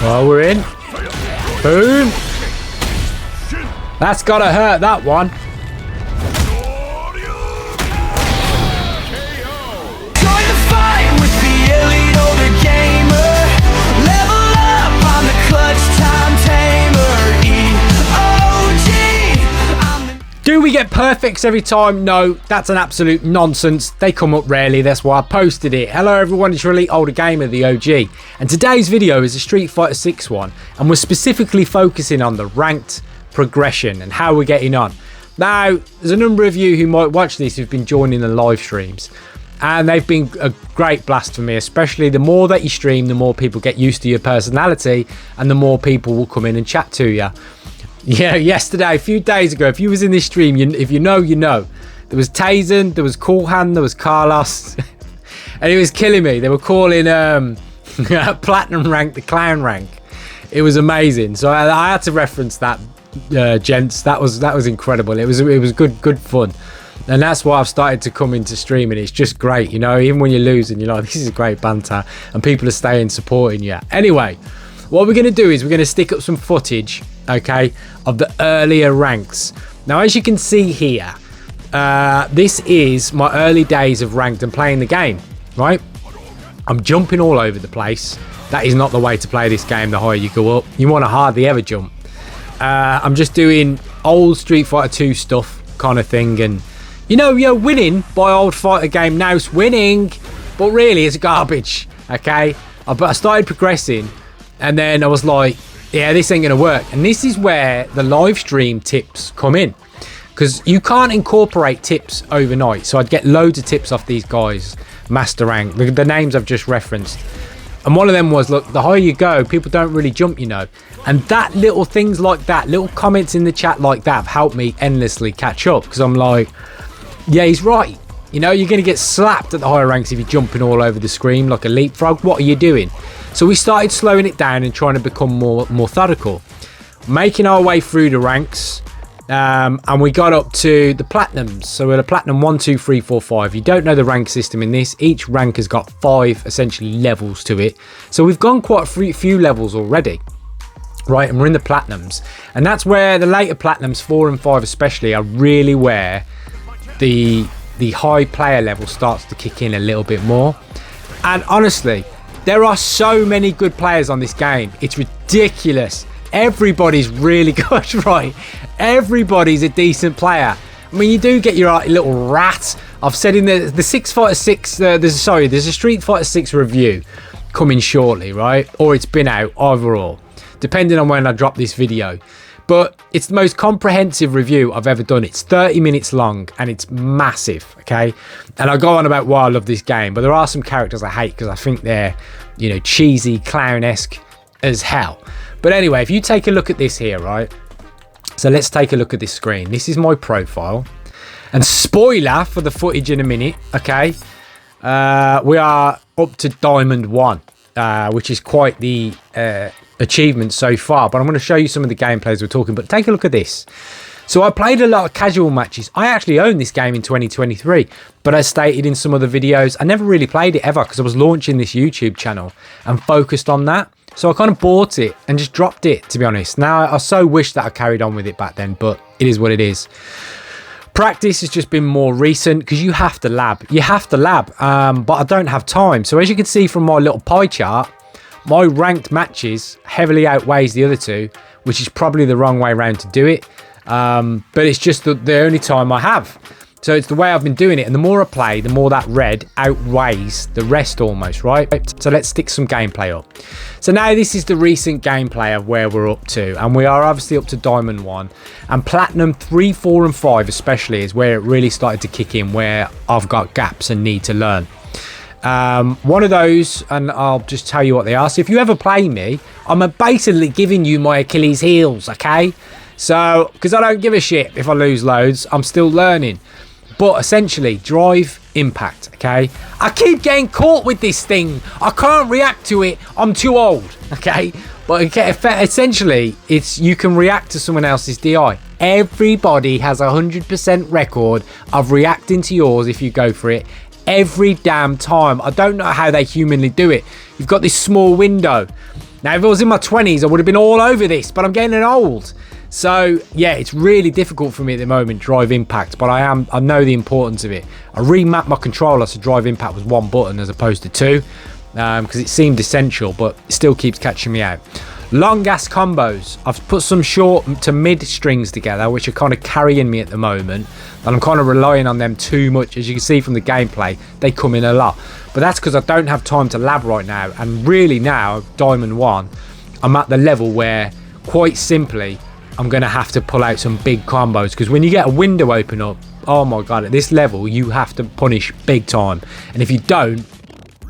Oh, we're in. Boom. That's gotta hurt, that one. Join the fight with the elite older gamer. Level up on the clutch time tamer. EOG. Do we get perfects every time? No, that's an absolute nonsense. They come up rarely, that's why I posted it. Hello everyone, it's your elite older gamer, the OG. And today's video is a Street Fighter 6 one, and we're specifically focusing on the ranked progression and how we're getting on. Now, there's a number of you who might watch this who've been joining the live streams, and they've been a great blast for me, especially the more that you stream, the more people get used to your personality and the more people will come in and chat to you. Yeah, yesterday, a few days ago, if you was in this stream, if you know, you know. There was Tazen, there was Coolhan, there was Carlos, and it was killing me. They were calling Platinum rank the clown rank. It was amazing. So I had to reference that, gents. That was incredible. It was good fun. And that's why I've started to come into streaming. It's just great, you know, even when you're losing, you're like, this is great banter, and people are staying supporting you. Anyway, what we're going to do is we're going to stick up some footage, okay, of the earlier ranks. Now, as you can see here, this is my early days of ranked and playing the game, right? I'm jumping all over the place. That is not the way to play this game. The higher you go up, you want to hardly ever jump. I'm just doing old Street Fighter 2 stuff kind of thing, and you know, you're winning by old fighter game now, it's winning, but really it's garbage, okay? But I started progressing, and then I was like, yeah, this ain't gonna work. And this is where the live stream tips come in, because you can't incorporate tips overnight. So I'd get loads of tips off these guys, master rank, the names I've just referenced. And one of them was, look, the higher you go, people don't really jump, you know. And that little things like that, little comments in the chat like that have helped me endlessly catch up, because I'm like, yeah, he's right. You know, you're going to get slapped at the higher ranks if you're jumping all over the screen like a leapfrog. What are you doing? So we started slowing it down and trying to become more methodical, making our way through the ranks, and we got up to the platinums. So we're a platinum 1, 2, 3, 4, 5. You don't know the rank system in this. Each rank has got 5 essentially levels to it. So we've gone quite a few levels already, right? And we're in the platinums, and that's where the later platinums, 4 and 5 especially, are really where the high player level starts to kick in a little bit more. And honestly, there are so many good players on this game. It's ridiculous. Everybody's really good, right? Everybody's a decent player. I mean, you do get your little rat. I've said in the Street Fighter 6, there's a Street Fighter 6 review coming shortly, right? Or it's been out overall, depending on when I drop this video. But it's the most comprehensive review I've ever done. It's 30 minutes long and it's massive, okay? And I go on about why I love this game, but there are some characters I hate because I think they're, you know, cheesy, clown-esque as hell. But anyway, if you take a look at this here, right? So let's take a look at this screen. This is my profile. And spoiler for the footage in a minute, okay? We are up to Diamond 1, which is quite the achievement so far, but I'm going to show you some of the gameplays we're talking. But take a look at this. So I played a lot of casual matches. I actually owned this game in 2023, but as stated in some other videos, I never really played it ever because I was launching this YouTube channel and focused on that. So I kind of bought it and just dropped it, to be honest. Now I so wish that I carried on with it back then, but it is what it is. Practice has just been more recent because you have to lab. But I don't have time. So as you can see from my little pie chart, my ranked matches heavily outweighs the other two, which is probably the wrong way around to do it. But it's just the only time I have. So it's the way I've been doing it. And the more I play, the more that red outweighs the rest almost, right? So let's stick some gameplay up. So now this is the recent gameplay of where we're up to. And we are obviously up to Diamond 1. And Platinum 3, 4 and 5 especially is where it really started to kick in, where I've got gaps and need to learn. One of those, and I'll just tell you what they are. So if you ever play me, I'm basically giving you my Achilles heels, okay? So, because I don't give a shit if I lose loads, I'm still learning. But essentially, drive, impact, okay? I keep getting caught with this thing. I can't react to it. I'm too old, okay? But essentially, it's you can react to someone else's DI. Everybody has a 100% record of reacting to yours if you go for it. Every damn time. I don't know how they humanly do it. You've got this small window. Now, if I was in my 20s, I would have been all over this, but I'm getting old. So, yeah, it's really difficult for me at the moment, drive impact, but I know the importance of it. I remapped my controller so drive impact was 1 button as opposed to 2, because it seemed essential, but it still keeps catching me out. Long ass combos. I've put some short to mid strings together, which are kind of carrying me at the moment, and I'm kind of relying on them too much. As you can see from the gameplay, they come in a lot, but that's because I don't have time to lab right now. And really now, Diamond 1, I'm at the level where, quite simply, I'm going to have to pull out some big combos, because when you get a window open up, oh my god, at this level you have to punish big time, and if you don't,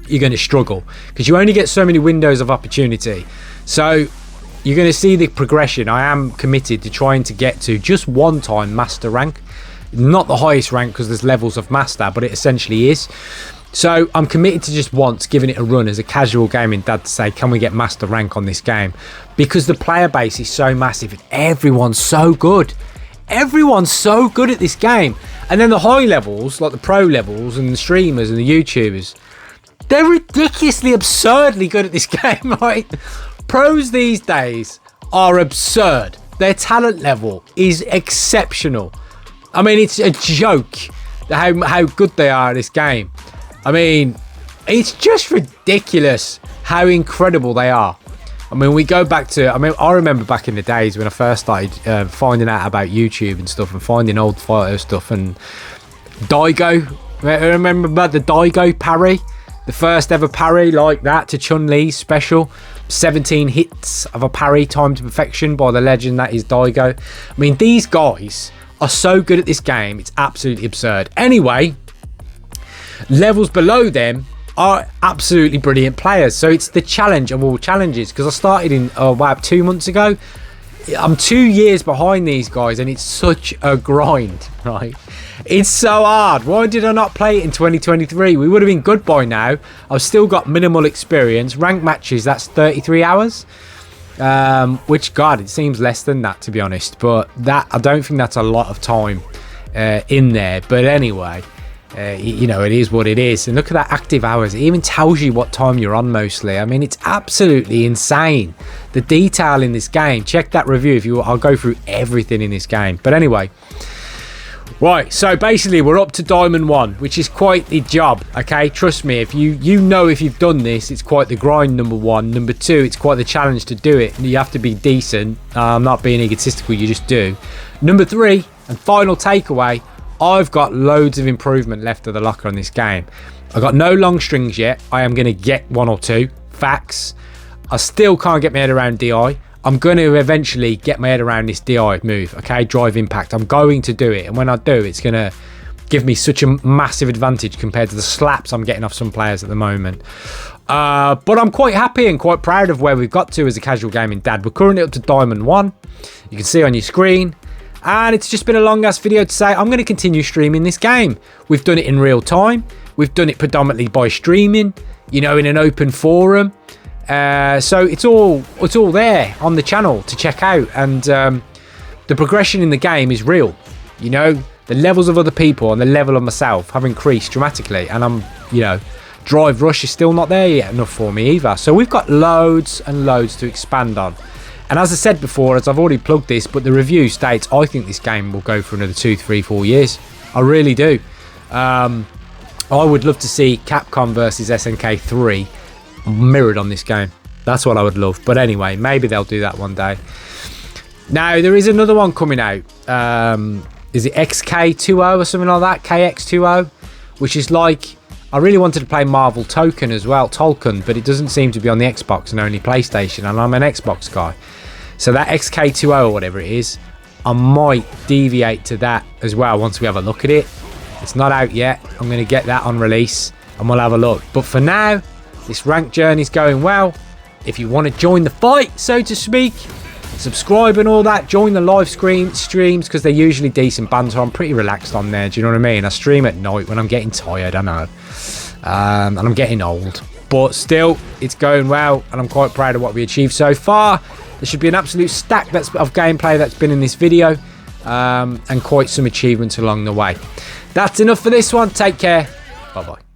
you're going to struggle, because you only get so many windows of opportunity. So you're going to see the progression. I am committed to trying to get to just 1 time master rank, not the highest rank because there's levels of master, but it essentially is. So I'm committed to just once giving it a run as a casual gaming dad to say, can we get master rank on this game? Because the player base is so massive and everyone's so good. Everyone's so good at this game. And then the high levels, like the pro levels and the streamers and the YouTubers, they're ridiculously, absurdly good at this game, right? Pros these days are absurd. Their talent level is exceptional. I mean, it's a joke how good they are at this game. I mean, it's just ridiculous how incredible they are. I mean, we go back to, I remember back in the days when I first started finding out about YouTube and stuff, and finding old photo stuff, and Daigo. I remember about the Daigo parry, the first ever parry like that to Chun-Li's special. 17 hits of a parry timed to perfection by the legend that is Daigo. I mean, these guys are so good at this game, it's absolutely absurd. Anyway, levels below them are absolutely brilliant players. So it's the challenge of all challenges, because I started in about 2 months ago. I'm 2 years behind these guys, and it's such a grind, right? It's so hard. Why did I not play it in 2023? We would have been good by now. I've still got minimal experience. Ranked matches, that's 33 hours. Which, God, it seems less than that, to be honest. But that, I don't think that's a lot of time in there. But anyway, you know, it is what it is. And look at that active hours. It even tells you what time you're on mostly. I mean, it's absolutely insane. The detail in this game. Check that review if you. I'll go through everything in this game. But anyway. Right, so basically we're up to Diamond 1, which is quite the job, okay? Trust me, if you know if you've done this, it's quite the grind, number 1. Number 2, it's quite the challenge to do it. You have to be decent. I'm not being egotistical, you just do. Number 3, and final takeaway, I've got loads of improvement left of the locker on this game. I've got no long strings yet. I am going to get 1 or 2. Facts. I still can't get my head around DI. I'm going to eventually get my head around this DI move, okay? Drive impact. I'm going to do it. And when I do, it's going to give me such a massive advantage compared to the slaps I'm getting off some players at the moment. But I'm quite happy and quite proud of where we've got to as a casual gaming dad. We're currently up to Diamond 1. You can see on your screen. And it's just been a long ass video to say I'm going to continue streaming this game. We've done it in real time. We've done it predominantly by streaming, you know, in an open forum. So it's all there on the channel to check out, and the progression in the game is real. You know, the levels of other people and the level of myself have increased dramatically, and I'm, you know, drive rush is still not there yet enough for me either. So we've got loads and loads to expand on. And as I said before, as I've already plugged this, but the review states I think this game will go for another 2, 3, 4 years. I really do. I would love to see Capcom versus SNK 3 mirrored on this game. That's what I would love. But anyway, maybe they'll do that one day. Now, there is another one coming out. Is it XK20 or something like that? KX20? Which is like... I really wanted to play Marvel Token as well. Tolkien, but it doesn't seem to be on the Xbox and only PlayStation. And I'm an Xbox guy. So that XK20 or whatever it is, I might deviate to that as well once we have a look at it. It's not out yet. I'm going to get that on release and we'll have a look. But for now, this rank journey is going well. If you want to join the fight, so to speak, subscribe and all that, join the live streams because they're usually decent banter. I'm pretty relaxed on there, do you know what I mean? I stream at night when I'm getting tired, I know. And I'm getting old. But still, it's going well and I'm quite proud of what we achieved so far. There should be an absolute stack of gameplay that's been in this video. And quite some achievements along the way. That's enough for this one. Take care. Bye-bye.